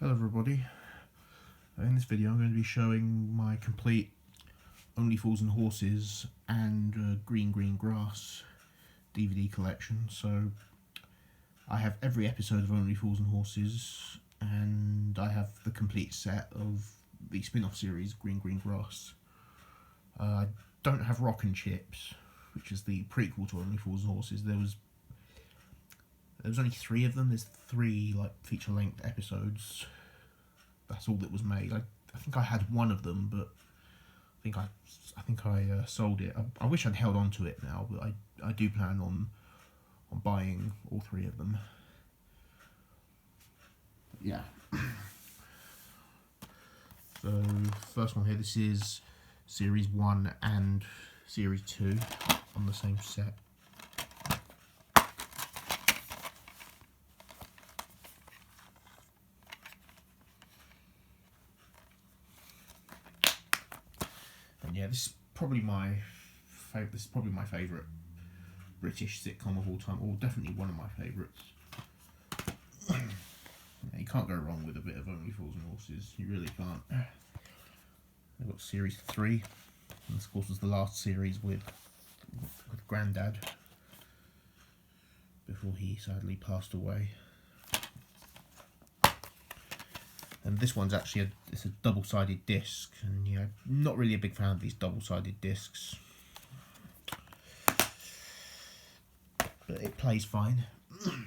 Hello everybody, in this video I'm going to be showing my complete Only Fools and Horses and Green Grass DVD collection. So I have every episode of Only Fools and Horses, and I have the complete set of the spin-off series Green Grass. I don't have Rock and Chips, which is the prequel to Only Fools and Horses. There was only 3 of them. There's 3 like feature-length episodes. That's all that was made. I think I had one of them, but I think I sold it. I wish I'd held on to it now, but I do plan on buying all 3 of them. Yeah. So first one here. This is Series 1 and Series 2 on the same set. And yeah, this is probably my favourite British sitcom of all time, or definitely one of my favourites. Yeah, you can't go wrong with a bit of Only Fools and Horses. You really can't. They've got Series 3, and this of course was the last series with Grandad before he sadly passed away. And this one's actually it's a double-sided disc, and yeah, not really a big fan of these double-sided discs, but it plays fine. Then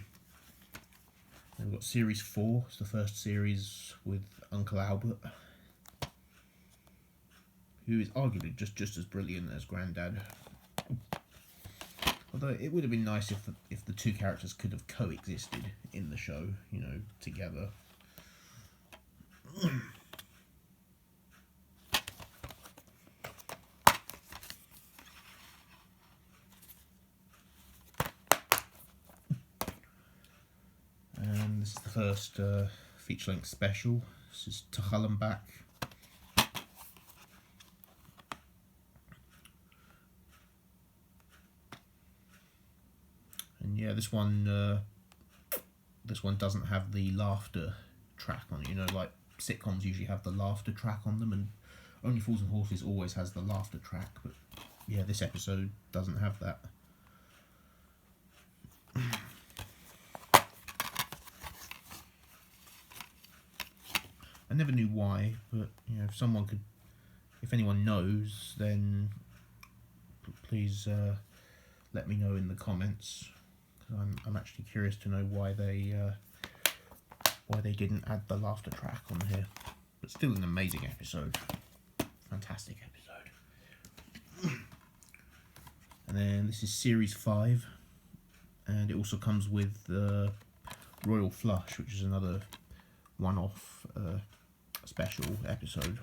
we've got Series 4. It's the first series with Uncle Albert, who is arguably just as brilliant as Grandad. Although it would have been nice if the 2 characters could have coexisted in the show, you know, together. And this is the first feature-length special. This is To Hull and Back. And yeah, this one doesn't have the laughter track on it. You know, like sitcoms usually have the laughter track on them, and Only Fools and Horses always has the laughter track, but yeah, this episode doesn't have that. I never knew why, but you know, if anyone knows, then please let me know in the comments, because I'm actually curious to know why they didn't add the laughter track on here. But still an amazing episode, fantastic episode. And then this is Series 5, and it also comes with Royal Flush, which is another one-off special episode.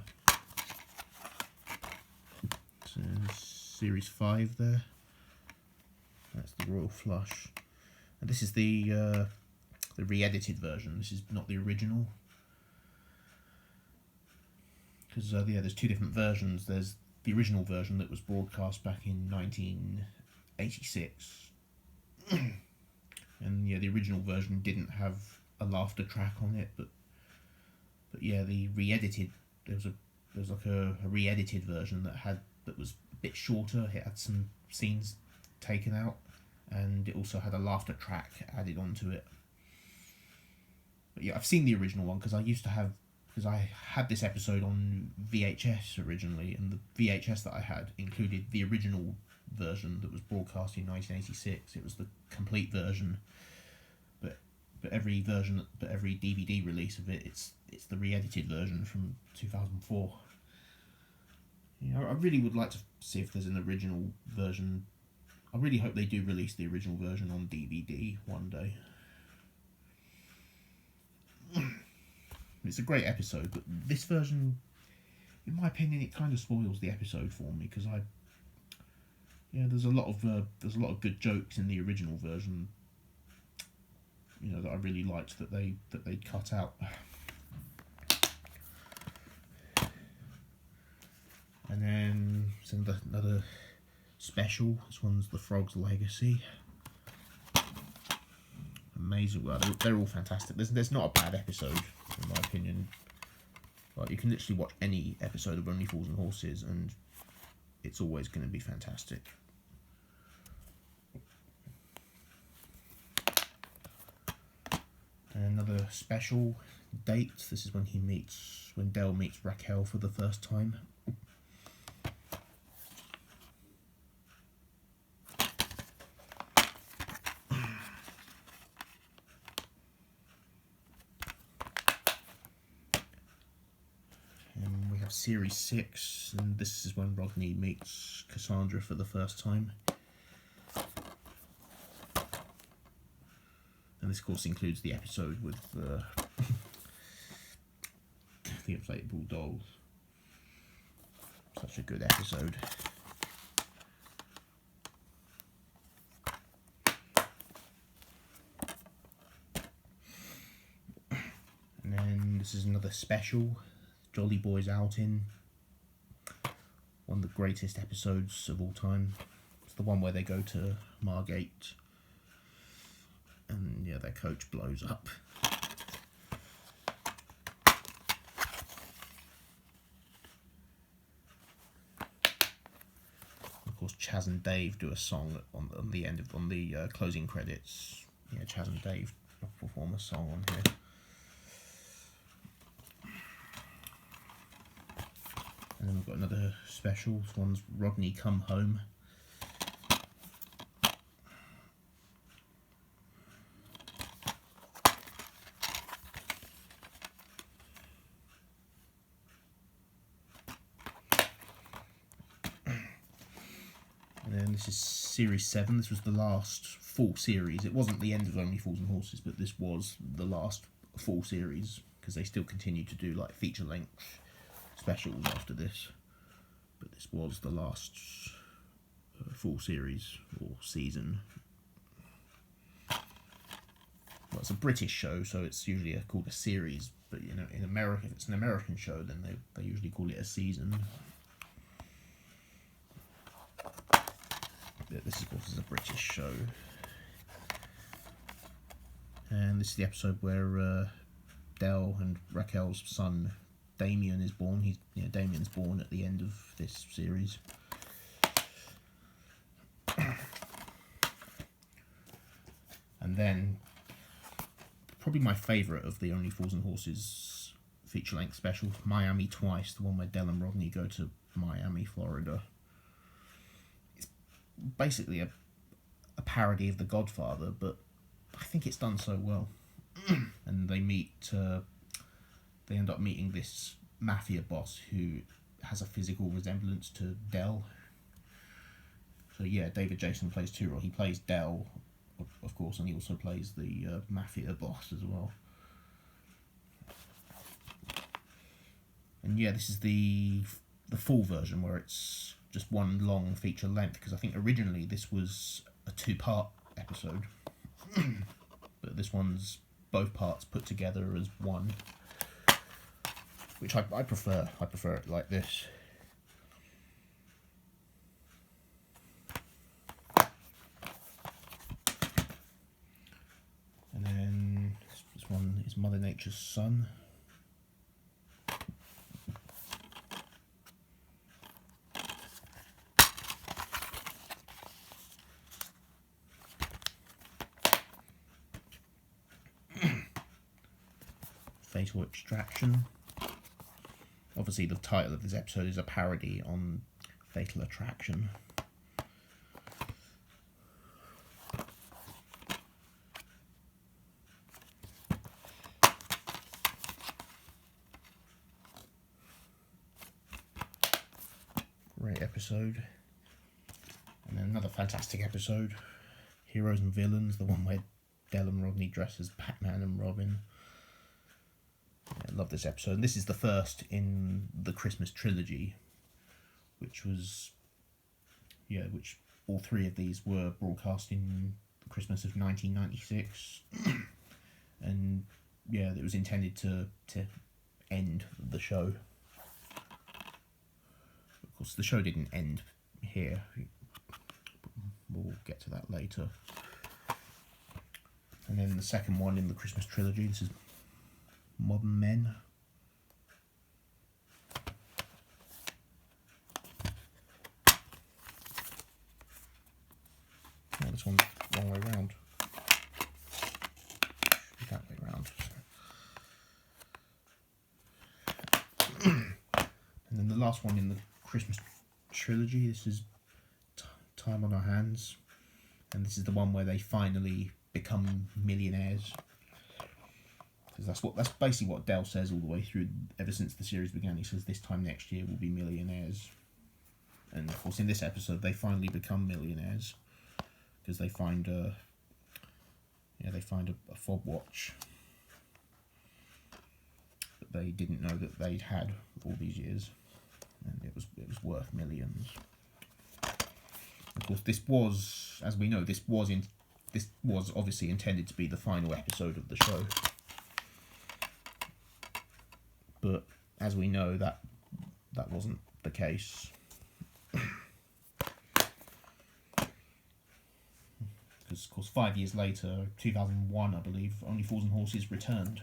So Series 5 there. That's the Royal Flush, and this is the re-edited version. This is not the original, because yeah, there's 2 different versions. There's the original version that was broadcast back in 1986, and yeah, the original version didn't have a laughter track on it, but yeah, the re-edited, there was like a re-edited version that was a bit shorter. It had some scenes taken out, and it also had a laughter track added onto it. But yeah, I've seen the original one because I had this episode on VHS originally, and the VHS that I had included the original version that was broadcast in 1986. It was the complete version, but every DVD release of it, it's the re-edited version from 2004. You know, I really would like to see if there's an original version. I really hope they do release the original version on DVD one day. It's a great episode, but this version, in my opinion, it kind of spoils the episode for me, because there's a lot of good jokes in the original version, you know, that I really liked that they cut out. And then another special. This one's The Frog's Legacy. amazing. Well, they're all fantastic. There's not a bad episode, in my opinion. Like, you can literally watch any episode of Only Fools and Horses, and it's always going to be fantastic. And another special date. This is when Del meets Raquel for the first time. And we have Series 6, and this is when Rodney meets Cassandra for the first time. And this, of course, includes the episode with the inflatable dolls. Such a good episode. And then this is another special, Jolly Boys Outing. One of the greatest episodes of all time. It's the one where they go to Margate and, yeah, their coach blows up. Of course, Chaz and Dave do a song on the end of the closing credits. Yeah, Chaz and Dave perform a song on here. And then we've got another special. This one's Rodney Come Home. And then this is Series 7. This was the last full series. It wasn't the end of Only Fools and Horses, but this was the last full series, because they still continued to do like feature-length specials after this. But this was the last full series or season. Well, it's a British show, so it's usually called a series. But, you know, in America, if it's an American show, then they usually call it a season. This, of course, is a British show. And this is the episode where Del and Raquel's son Damien is born. Damien's born at the end of this series. And then, probably my favourite of the Only Fools and Horses feature-length specials, Miami Twice, the one where Del and Rodney go to Miami, Florida. Basically a parody of The Godfather, but I think it's done so well. And they end up meeting this mafia boss who has a physical resemblance to Del. So yeah, David Jason plays two roles. He plays Del, of course, and he also plays the mafia boss as well. And yeah, this is the full version where it's just one long feature length, because I think originally this was a 2-part episode, but this one's both parts put together as one, which I prefer. I prefer it like this. And then this one is Mother Nature's Son. Fatal Extraction. Obviously the title of this episode is a parody on Fatal Attraction. Great episode. And then another fantastic episode, Heroes and Villains, the one where Del and Rodney dress as Batman and Robin. I love this episode. And this is the first in the Christmas trilogy, which all three of these were broadcast in the Christmas of 1996. And yeah, it was intended to end the show. Of course, the show didn't end here. We'll get to that later. And then the second one in the Christmas trilogy, this is Modern Men. Oh, this one's the wrong way round. That way round. And then the last one in the Christmas trilogy, this is Time on Our Hands. And this is the one where they finally become millionaires. Because that's basically what Del says all the way through, ever since the series began. He says this time next year we'll be millionaires. And of course in this episode they finally become millionaires. Because they find a fob watch that they didn't know that they'd had all these years. And it was worth millions. Of course, this was, as we know, this was obviously intended to be the final episode of the show. But as we know, that wasn't the case. Because, of course, 5 years later, 2001, I believe, Only Fools and Horses returned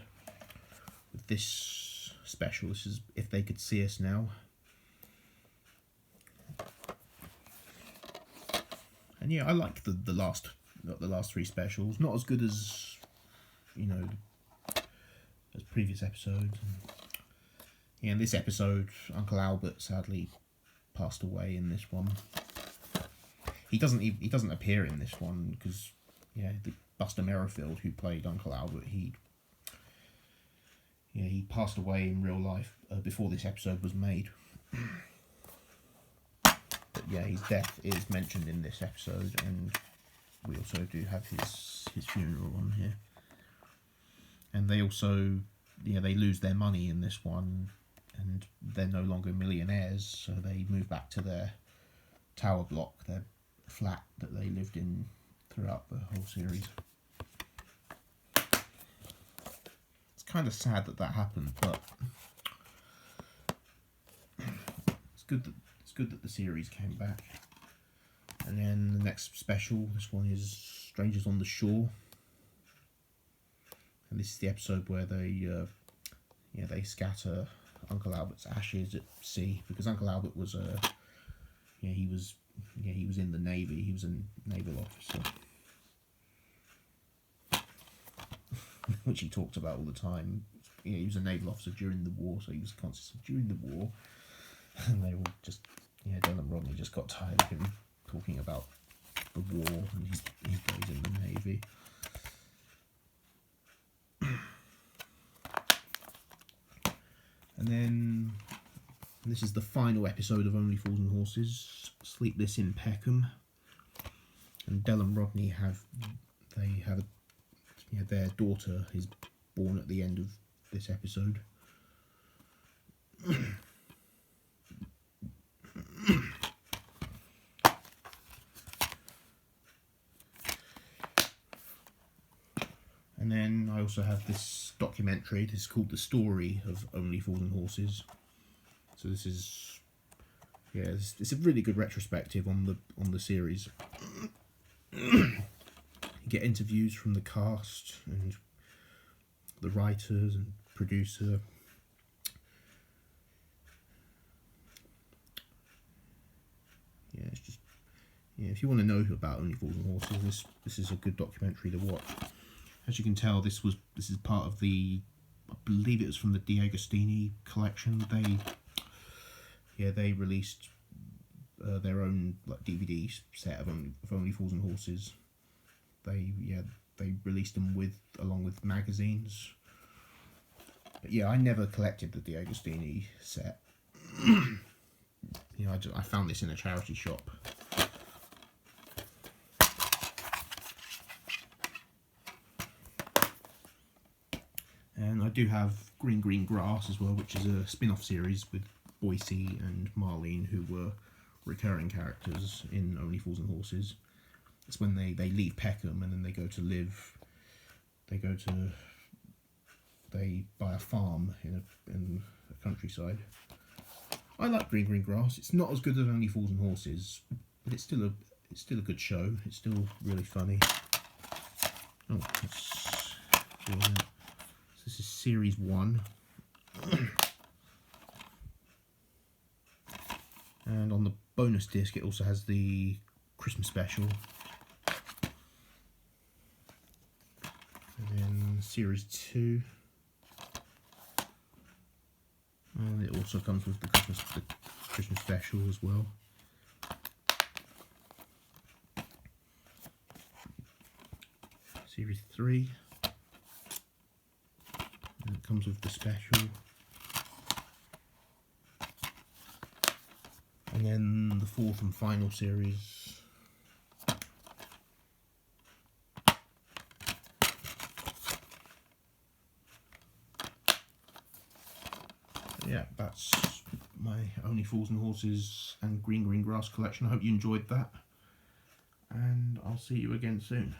with this special. This is If They Could See Us Now. And yeah, I like the last three specials. Not as good as, as previous episodes. Yeah, in this episode, Uncle Albert sadly passed away in this one. He doesn't appear in this one because the Buster Merrifield, who played Uncle Albert, he passed away in real life before this episode was made. But yeah, his death is mentioned in this episode, and we also do have his funeral on here. And they also, they lose their money in this one, and they're no longer millionaires, so they move back to their tower block, their flat that they lived in throughout the whole series. It's kind of sad that happened, but it's good that the series came back. And then the next special, this one is Strangers on the Shore, and this is the episode where they scatter Uncle Albert's ashes at sea, because Uncle Albert was he was in the Navy. He was a naval officer, which he talked about all the time. He was a naval officer during the war, so he was conscious of during the war. And they all just, Del and Rodney just got tired of him talking about the war and his days in the Navy. And then this is the final episode of Only Fools and Horses, Sleepless in Peckham. And Del and Rodney have their daughter is born at the end of this episode. And then I also have this documentary. This is called The Story of Only Fools and Horses. So this is, it's a really good retrospective on the series. You get interviews from the cast and the writers and producer. It's just, if you want to know about Only Fools and Horses, this is a good documentary to watch. As you can tell, this is part of the, I believe it was from the D'Agostini collection. They released their own DVD set of Only Fools and Horses. They released them along with magazines. But yeah, I never collected the D'Agostini set. I found this in a charity shop. And I do have Green Grass as well, which is a spin-off series with Boise and Marlene, who were recurring characters in Only Fools and Horses. It's when they leave Peckham and then they buy a farm in the countryside. I like Green Grass. It's not as good as Only Fools and Horses, but it's still a good show. It's still really funny. Oh, let's do that. So this is series 1. And on the bonus disc it also has the Christmas special. And then series 2. And it also comes with the Christmas special as well. Series 3. And it comes with the special. And then the 4th and final series. Yeah, that's my Only Fools and Horses and Green Green Grass collection. I hope you enjoyed that, and I'll see you again soon.